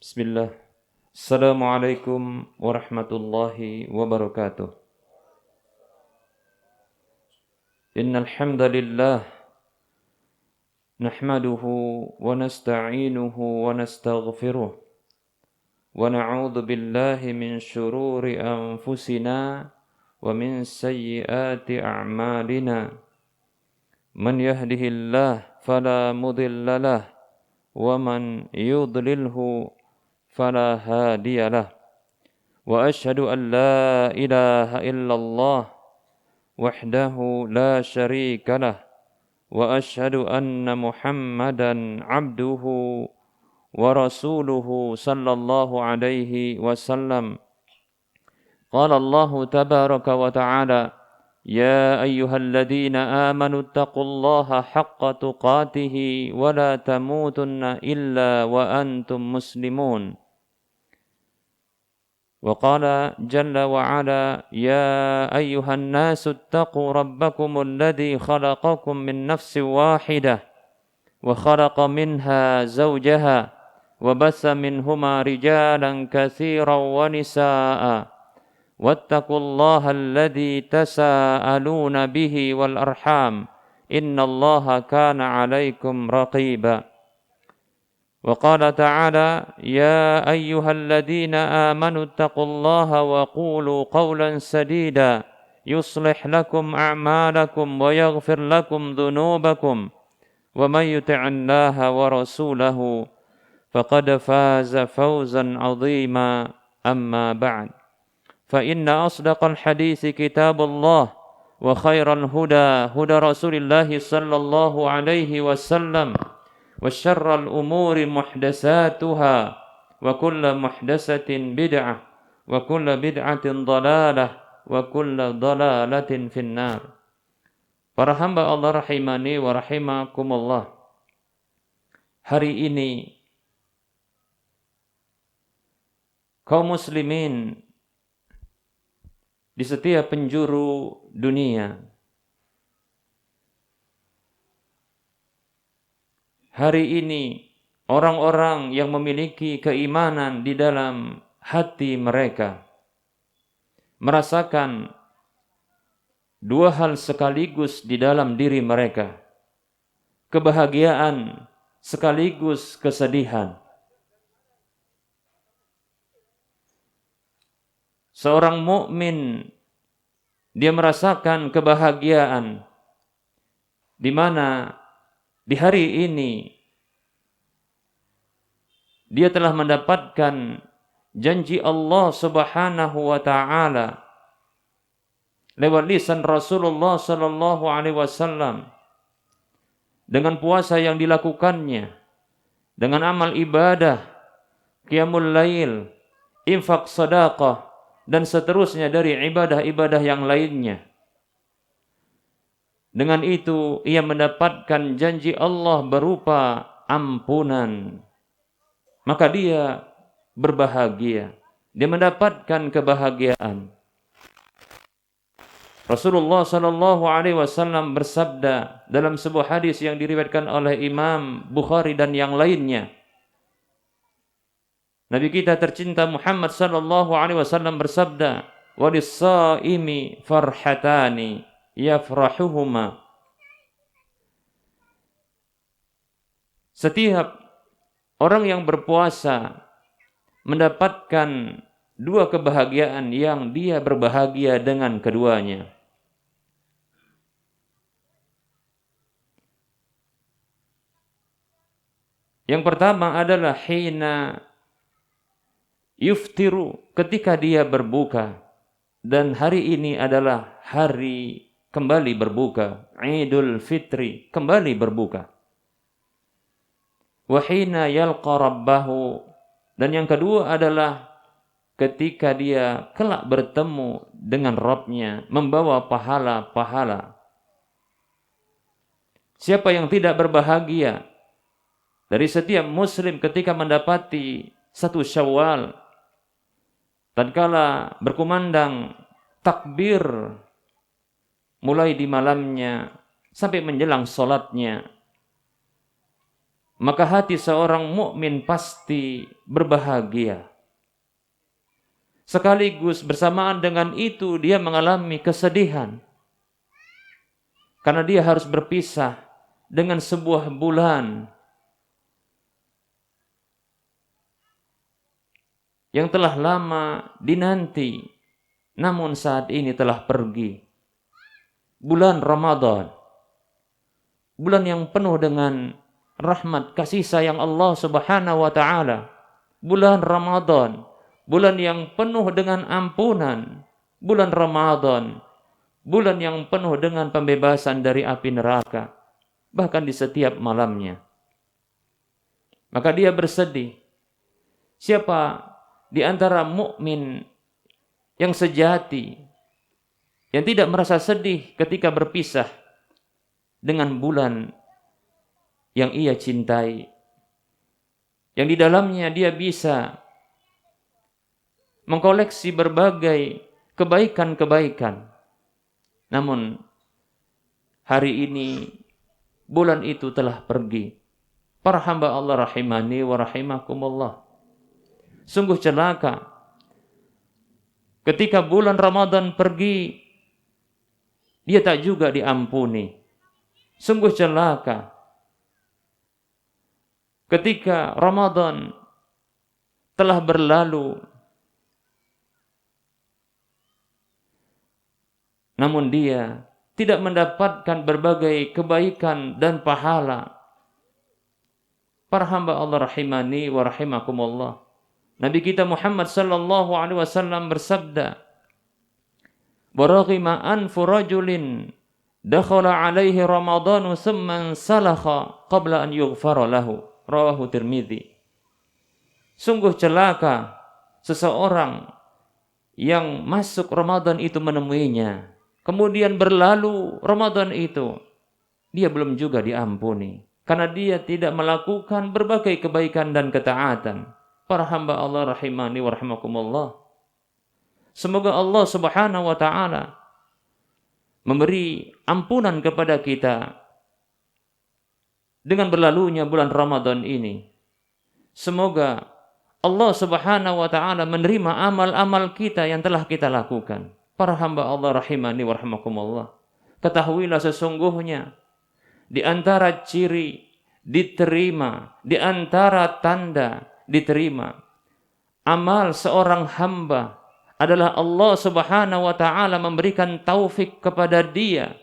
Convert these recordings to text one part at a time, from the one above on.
Bismillah. Assalamualaikum warahmatullahi wabarakatuh. Innal hamdalillah nahmaduhu wa nasta'inuhu wa nastaghfiruh wa na'udzu billahi min shururi anfusina wa min sayyiati a'malina. Man yahdihillah fala mudilla lah wa man yudlilhu فلا هادي له وأشهد أن لا إله إلا الله وحده لا شريك له وأشهد أن محمدا عبده ورسوله صلى الله عليه وسلم. قال الله تبارك وتعالى: يا أيها الذين آمنوا اتقوا الله حق تقاته ولا تموتن إلا وأنتم مسلمون. وقال جل وعلا: يا أيها الناس اتقوا ربكم الذي خلقكم من نفس واحدة وخلق منها زوجها وبث منهما رجالا كثيرا ونساء واتقوا الله الذي تساءلون به والأرحام إن الله كان عليكم رقيبا. وقال تعالى: يا أيها الذين آمنوا اتقوا الله وقولوا قولا سديدا يصلح لكم أعمالكم ويغفر لكم ذنوبكم ومن يطع الله ورسوله فقد فاز فوزا عظيما. أما بعد، فإن أصدق الحديث كتاب الله وخير الهدى هدى رسول الله صلى الله عليه وسلم وشر الأمور محدثاتها وكل محدثة بدعة وكل بدعة ضلالة وكل ضلالة في النار. Para hamba Allah rahimani wa rahimakumullah. Hari ini kaum muslimin di setiap penjuru dunia, hari ini orang-orang yang memiliki keimanan di dalam hati mereka merasakan dua hal sekaligus di dalam diri mereka, kebahagiaan sekaligus kesedihan. Seorang mukmin dia merasakan kebahagiaan di mana di hari ini dia telah mendapatkan janji Allah Subhanahu wa taala lewat lisan Rasulullah sallallahu alaihi wasallam, dengan puasa yang dilakukannya, dengan amal ibadah, qiyamul lail, infak sedekah dan seterusnya dari ibadah-ibadah yang lainnya. Dengan itu ia mendapatkan janji Allah berupa ampunan. Maka dia berbahagia. Dia mendapatkan kebahagiaan. Rasulullah sallallahu alaihi wasallam bersabda dalam sebuah hadis yang diriwayatkan oleh Imam Bukhari dan yang lainnya. Nabi kita tercinta Muhammad sallallahu alaihi wasallam bersabda: "Walis-shaimi farhatani yafrahuhuma." Setiap orang yang berpuasa mendapatkan dua kebahagiaan yang dia berbahagia dengan keduanya. Yang pertama adalah hina yuftiru, ketika dia berbuka, dan hari ini adalah hari kembali berbuka, Idul Fitri, kembali berbuka. Wa hina yalqa rabbahu, dan yang kedua adalah ketika dia kelak bertemu dengan Rabb-nya, membawa pahala-pahala. Siapa yang tidak berbahagia dari setiap muslim ketika mendapati 1 Syawal, tatkala berkumandang takbir mulai di malamnya sampai menjelang salatnya, maka hati seorang mukmin pasti berbahagia. Sekaligus bersamaan dengan itu dia mengalami kesedihan. Karena dia harus berpisah dengan sebuah bulan yang telah lama dinanti, namun saat ini telah pergi. Bulan Ramadan, bulan yang penuh dengan rahmat kasih sayang Allah Subhanahu wa taala. Bulan Ramadan, bulan yang penuh dengan ampunan. Bulan Ramadan, bulan yang penuh dengan pembebasan dari api neraka, bahkan di setiap malamnya. Maka dia bersedih. Siapa di antara mukmin yang sejati, yang tidak merasa sedih ketika berpisah dengan bulan yang ia cintai, yang di dalamnya dia bisa mengkoleksi berbagai kebaikan-kebaikan. Namun hari ini bulan itu telah pergi. Para hamba Allah rahimani wa rahimakumullah. Sungguh celaka ketika bulan Ramadan pergi, dia tak juga diampuni. Sungguh celaka ketika Ramadan telah berlalu, namun dia tidak mendapatkan berbagai kebaikan dan pahala. Para hamba Allah rahimani wa rahimakumullah. Nabi kita Muhammad sallallahu alaihi wasallam bersabda, "Baraghima anfu rajulin dakhala alaihi Ramadanu thumma salakha qabla an yughfara lahu." Rawahu Tirmidzi. Sungguh celaka seseorang yang masuk Ramadan itu menemuinya, kemudian berlalu Ramadan itu, dia belum juga diampuni karena dia tidak melakukan berbagai kebaikan dan ketaatan. Para hamba Allah rahimani wa rahimakumullah. Semoga Allah Subhanahu wa taala memberi ampunan kepada kita dengan berlalunya bulan Ramadan ini. Semoga Allah Subhanahu wa taala menerima amal-amal kita yang telah kita lakukan. Para hamba Allah rahimani wa rahimakumullah. Ketahuilah sesungguhnya di antara ciri diterima, di antara tanda diterima amal seorang hamba adalah Allah Subhanahu wa taala memberikan taufik kepada dia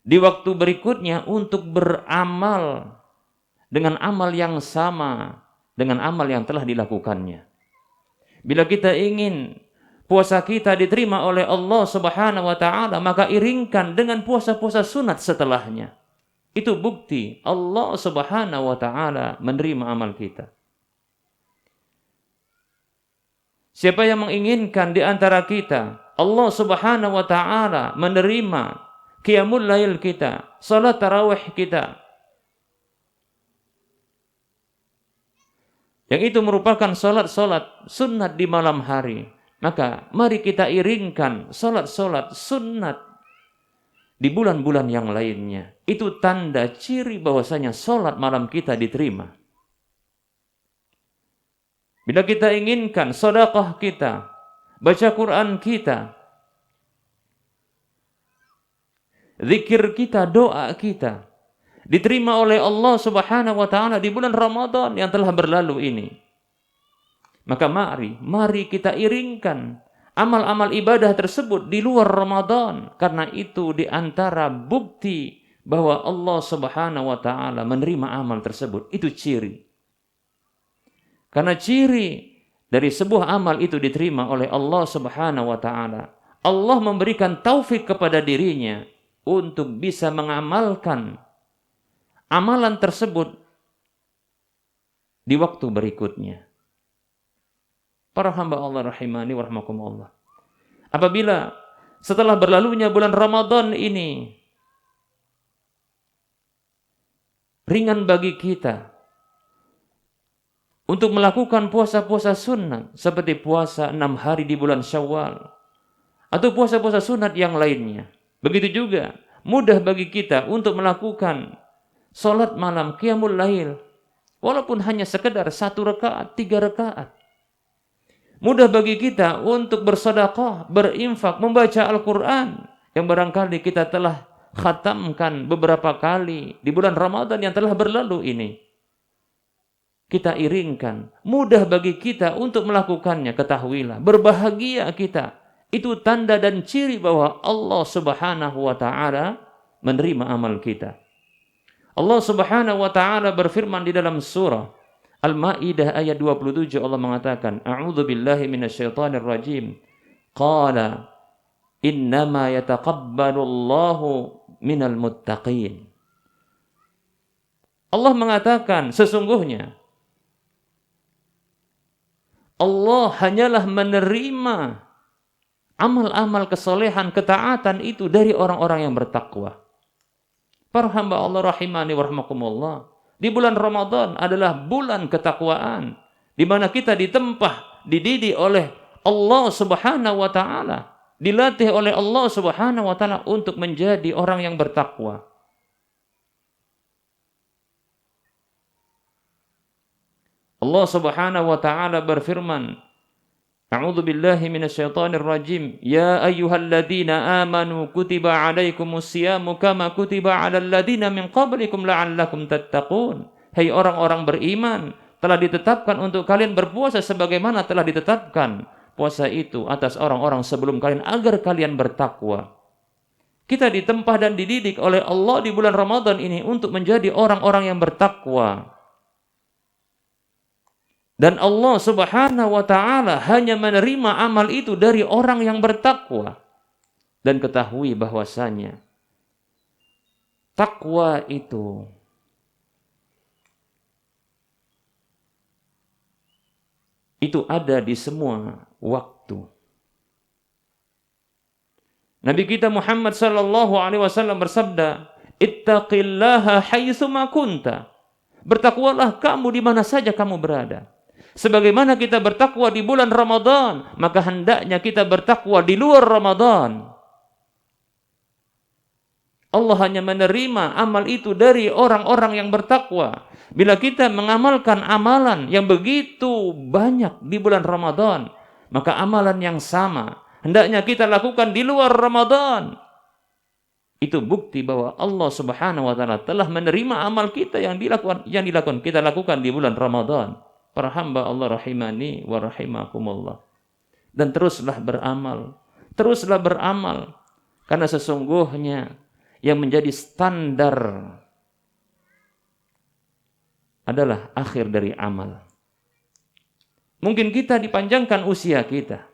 di waktu berikutnya untuk beramal dengan amal yang sama dengan amal yang telah dilakukannya. Bila kita ingin puasa kita diterima oleh Allah Subhanahu wa taala, maka iringkan dengan puasa-puasa sunat setelahnya. Itu bukti Allah Subhanahu wa taala menerima amal kita. Siapa yang menginginkan di antara kita Allah Subhanahu wa taala menerima qiyamul lail kita, salat tarawih kita, yang itu merupakan salat-salat sunat di malam hari, maka mari kita iringkan salat-salat sunat di bulan-bulan yang lainnya. Itu tanda ciri bahwasanya salat malam kita diterima. Bila kita inginkan sedekah kita, baca Quran kita, zikir kita, doa kita diterima oleh Allah Subhanahu wa taala di bulan Ramadan yang telah berlalu ini, maka mari kita iringkan amal-amal ibadah tersebut di luar Ramadan, karena itu di antara bukti bahwa Allah Subhanahu wa taala menerima amal tersebut. Itu ciri. Karena ciri dari sebuah amal itu diterima oleh Allah Subhanahu wa taala, Allah memberikan taufik kepada dirinya untuk bisa mengamalkan amalan tersebut di waktu berikutnya. Para hamba Allah rahimani wa rahimakumullah. Apabila setelah berlalunya bulan Ramadan ini ringan bagi kita untuk melakukan puasa-puasa sunat seperti puasa 6 hari di bulan Syawal atau puasa-puasa sunat yang lainnya. Begitu juga mudah bagi kita untuk melakukan Salat malam, qiyamul lail. Walaupun hanya sekedar 1 rakaat, 3 rakaat. Mudah bagi kita untuk bersedekah, berinfak, membaca Al-Quran yang barangkali kita telah khatamkan beberapa kali di bulan Ramadan yang telah berlalu ini. Kita iringkan. Mudah bagi kita untuk melakukannya. Ketahuilah, berbahagia kita. Itu tanda dan ciri bahwa Allah Subhanahu wa taala menerima amal kita. Allah Subhanahu wa taala berfirman di dalam surah Al-Maidah ayat 27, Allah mengatakan, A'udzu billahi minasyaitonir rajim. Qala innama yataqabbalullahu minal muttaqin. Allah mengatakan, sesungguhnya Allah hanyalah menerima amal-amal kesolehan, ketaatan itu dari orang-orang yang bertakwa. Para hamba Allah rahimani wa rahmakumullah. Di bulan Ramadan adalah bulan ketakwaan, di mana kita ditempah, dididik oleh Allah Subhanahu wa taala, dilatih oleh Allah Subhanahu wa taala untuk menjadi orang yang bertakwa. Allah Subhanahu wa taala berfirman, A'udzu billahi minasyaitonir rajim. Ya ayyuhalladzina amanu kutiba 'alaikumus syiyamu kama kutiba 'alal ladzina min qablikum la'allakum tattaqun. Hai orang-orang beriman, telah ditetapkan untuk kalian berpuasa sebagaimana telah ditetapkan puasa itu atas orang-orang sebelum kalian agar kalian bertakwa. Kita ditempa dan dididik oleh Allah di bulan Ramadan ini untuk menjadi orang-orang yang bertakwa. Dan Allah Subhanahu wa taala hanya menerima amal itu dari orang yang bertakwa. Dan ketahui bahwasanya takwa itu ada di semua waktu. Nabi kita Muhammad sallallahu alaihi wasallam bersabda, "Ittaqillaha haitsu ma kunta." Bertakwalah kamu di mana saja kamu berada. Sebagaimana kita bertakwa di bulan Ramadan, maka hendaknya kita bertakwa di luar Ramadan. Allah hanya menerima amal itu dari orang-orang yang bertakwa. Bila kita mengamalkan amalan yang begitu banyak di bulan Ramadan, maka amalan yang sama hendaknya kita lakukan di luar Ramadan. Itu bukti bahwa Allah Subhanahu wa taala telah menerima amal kita yang dilakukan kita lakukan di bulan Ramadan. Para hamba Allah rahimani wa rahimakumullah. Dan teruslah beramal. Teruslah beramal. Karena sesungguhnya yang menjadi standar adalah akhir dari amal. Mungkin kita dipanjangkan usia kita.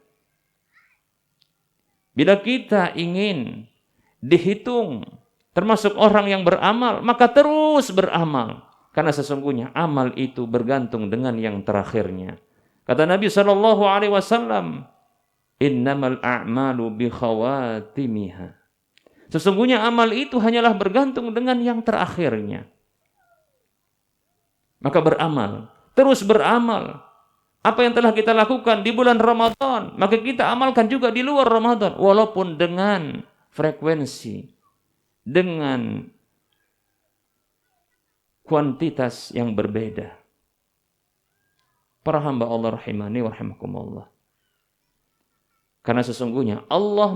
Bila kita ingin dihitung termasuk orang yang beramal, maka terus beramal. Karena sesungguhnya amal itu bergantung dengan yang terakhirnya. Kata Nabi SAW, Innamal a'malu bi khawatimiha. Sesungguhnya amal itu hanyalah bergantung dengan yang terakhirnya. Maka beramal, terus beramal. Apa yang telah kita lakukan di bulan Ramadan, maka kita amalkan juga di luar Ramadan. Walaupun dengan frekuensi, dengan kuantitas yang berbeda. Para hamba Allah rahimani wa rahimakumullah. Karena sesungguhnya Allah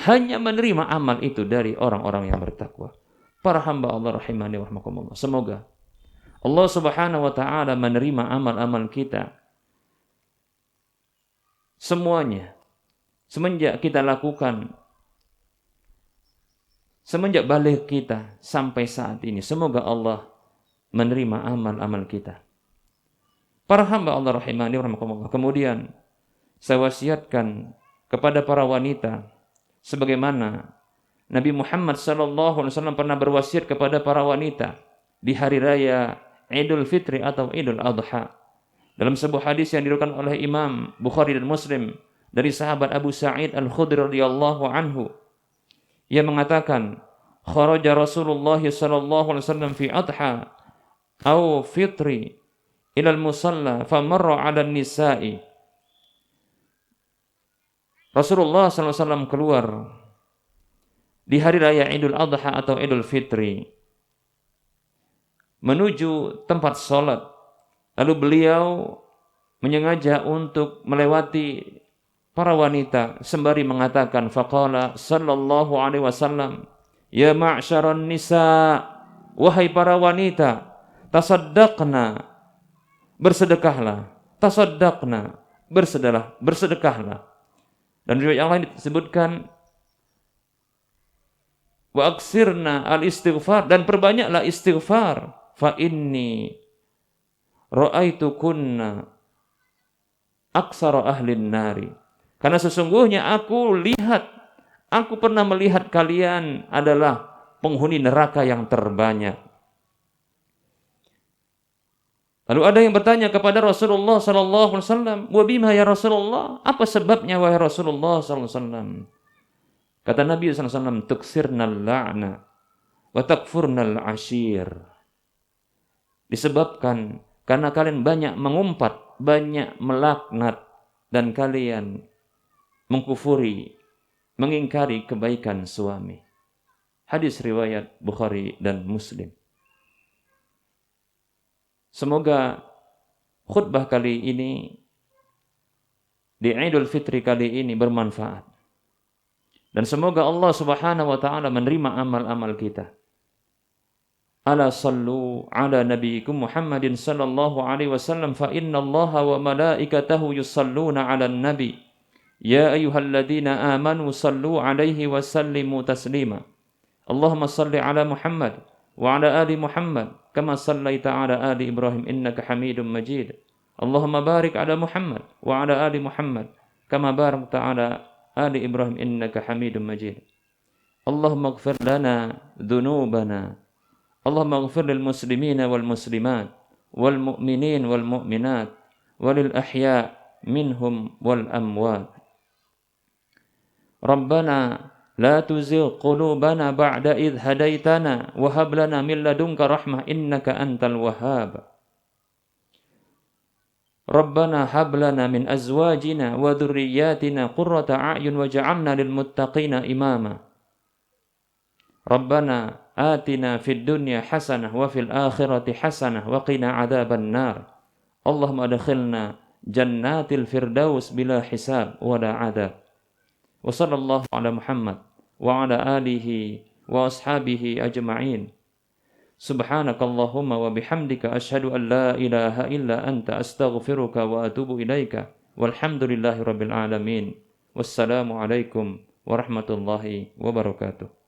hanya menerima amal itu dari orang-orang yang bertakwa. Para hamba Allah rahimani wa rahimakumullah. Semoga Allah Subhanahu wa taala menerima amal-amal kita semuanya semenjak kita lakukan, semenjak balik kita sampai saat ini. Semoga Allah menerima amal-amal kita. Para hamba Allah rahimani wa rahimakumullah. Kemudian saya wasiatkan kepada para wanita sebagaimana Nabi Muhammad SAW pernah berwasiat kepada para wanita di hari raya Idul Fitri atau Idul Adha. Dalam sebuah hadis yang diriwayatkan oleh Imam Bukhari dan Muslim dari sahabat Abu Sa'id Al-Khudri radhiyallahu anhu, ia mengatakan, kharaja Rasulullah sallallahu alaihi wasallam fi adha aw fitri ila al-musalla famarra 'ala an-nisa'i. Rasulullah SAW keluar di hari raya Idul Adha atau Idul Fitri. menuju tempat sholat. Lalu beliau menyengaja untuk melewati para wanita sembari mengatakan, faqala sallallahu alaihi wasallam, ya ma'syaran nisa, wahai para wanita, tasaddaqna, bersedekahlah, tasaddaqna, bersedekahlah. Dan riwayat yang lain disebutkan, wa aksirna al-istighfar, dan perbanyaklah istighfar, fa inni ra'aitu kunna aksara ahlin nari, karena sesungguhnya aku pernah melihat kalian adalah penghuni neraka yang terbanyak. Lalu ada yang bertanya kepada Rasulullah sallallahu alaihi wasallam, "Wa bima ya Rasulullah?" Apa sebabnya wahai Rasulullah sallallahu alaihi wasallam? Kata Nabi sallallahu alaihi wasallam, "Tuksirnal la'na wa takfurnal ashir." Disebabkan karena kalian banyak mengumpat, banyak melaknat, dan kalian mengkufuri, mengingkari kebaikan suami. Hadis riwayat Bukhari dan Muslim. Semoga khutbah kali ini di Idul Fitri kali ini bermanfaat. Dan semoga Allah Subhanahu wa taala menerima amal-amal kita. Ala sallu ala nabiyikum Muhammadin sallallahu alaihi wasallam fa innallaha wa malaikatahu yusalluna 'alan nabi. Ya ayyuhalladzina amanu sallu 'alaihi wa sallimu taslima. Allahumma salli ala Muhammad wa ala ali Muhammad kama sallaita ala ali Ibrahim innaka Hamidum Majid. Allahumma barik ala Muhammad wa ala ali Muhammad kama barakta ala ali Ibrahim innaka Hamidum Majid. Allahumma ighfir lana dhunubana. Allahumma ighfir lil muslimina wal muslimat wal mu'minin wal mu'minat walil ahya minhum wal amwat. Rabbana la tuzigh qulubana ba'da idh hadaitana wa hab lana min ladunka rahmah innaka antal wahhab. Rabbana hab lana min azwajina wa dhurriyyatina qurrata a'yun waj'alna lil muttaqina imama. Rabbana atina fid dunya hasanah wa fil akhirati hasanah wa qina adzaban nar. Allahumma adkhilna jannatil firdaus bila hisab wa la adzab. Wa sallallahu ala Muhammad wa ala alihi wa ashabihi ajma'in. Subhanakallahumma wa bihamdika asyhadu an la ilaha illa anta astaghfiruka wa atubu ilaika. Walhamdulillahi rabbil alamin. Wassalamu alaikum warahmatullahi wabarakatuh.